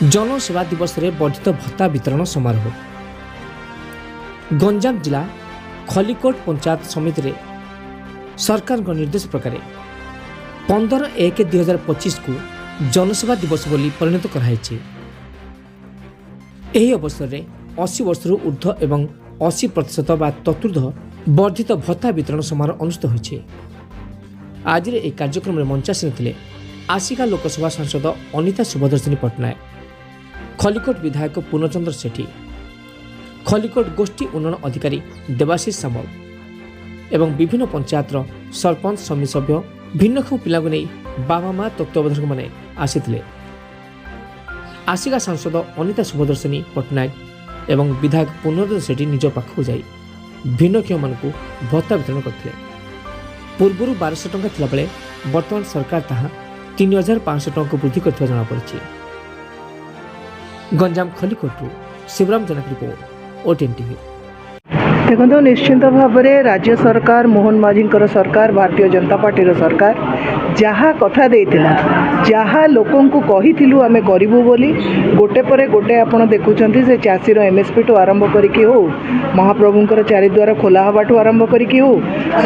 जनसेवा दिवस रे वर्धित भत्ता वितरण समारोह। गंजाम जिला खलिकोट पंचायत समिति रे सरकार निर्देश प्रकार 15/1/2025 को जनसेवा दिवस बोली परिणत कराई। एही अवसर रे 80 वर्ष ऊर्ध्व एवं 80% बा चतुर्थ वर्धित भत्ता वितरण समारोह अनुष्ठित होइछे। आज रे एक कार्यक्रम रे मंचासीन थिले आसिका लोकसभा सांसद अनिता सुभदर्शिनी पट्टनायक, खलिकोट विधायक पूर्णचंद्र सेठी, खलिकोट गोष्ठी उन्नयन अधिकारी देवाशीष सामल एवं विभिन्न पंचायत सरपंच समिति सभ्य भिन्नक्षम पिला नहीं बाबा माँ तत्वावधायक मैंने आसीथिले। आसिका सांसद अनिता सुभदर्शिनी पट्टनायक एवं विधायक पूर्णचंद्र सेठी निज पाखक जाई भिन्नक्षम मान भत्ता वितरण करथिले। पूर्व 1200 टंका थिला बेले वर्तमान सरकार ताहा 3500 टंका वृद्धि करथिबा जଣା पड़िछि। गंजाम खलिकोटू शिवराम जनक रिपोर्ट ओटीएन टीवी। देखो निश्चिंत भाव में राज्य सरकार मोहन माझी सरकार भारतीय जनता पार्टी सरकार जहाँ कथा देइथिला जहाँ लोकों को कहिथिलु आमे करिवु बोली गोटे पर गोटे आपण देखुचंती से चाषीर एमएसपी टू आरंभ करिकि हो महाप्रभुंकर चारिद्वार खोला हबाटू आरंभ करिकि हो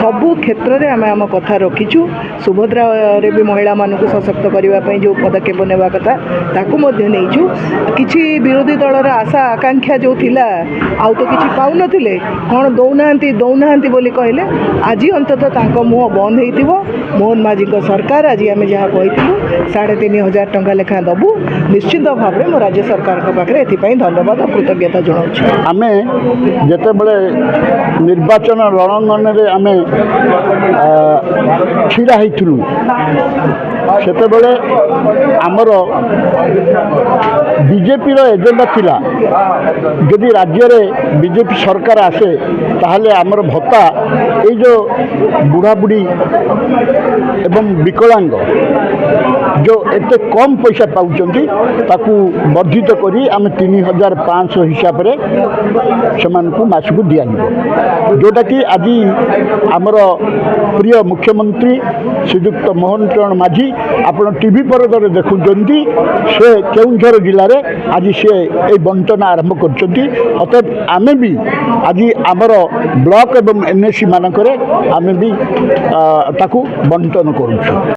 सबु क्षेत्र रे आमे आम कथा रखिचु। सुभद्रा रे भी महिला मानकु सशक्त करबा पई जो पदक्षेप नेबा कथा ताकू मध्ये नेइचु। किछि विरोधी दलर आशा आकांक्षा जो थिला आउ तो किछि पाउ नथिले कौन दौना बोली कहले आज अंततः तांको मुह बंद होइतिबो। मोहन माझी सरकार आज आम जहाँ कही 3500 टंका लेखा दबू निश्चित भाव में राज्य सरकार पाखे एपाई धन्यवाद और कृतज्ञता जनाऊँ। आम जिते निर्वाचन रणंगन में आम छिड़ा होइथिलु सेतेबेले आमर बीजेपी एजेंडा थिला यदि राज्य में बीजेपी सरकार आसे ताहले आमर भत्ता ये जो बुढ़ा बुढ़ी एवं विकलांग जो एते कम पैसा पाउचंती ताकू वर्धित करी आम 3500 हिसाब रे सेमानकु मासकु दिया जोटा कि आज आमर प्रिय मुख्यमंत्री श्रीयुक्त मोहन चरण माझी आपण टीवी परदरे देखुचंती से केउंझर जिले में आज से ये बंटन आरंभ करचंती। अतएव आमे भी आज आमर ब्लॉक एवं एनएससी मानकरे आमे भी ताकू बंटन करूँ।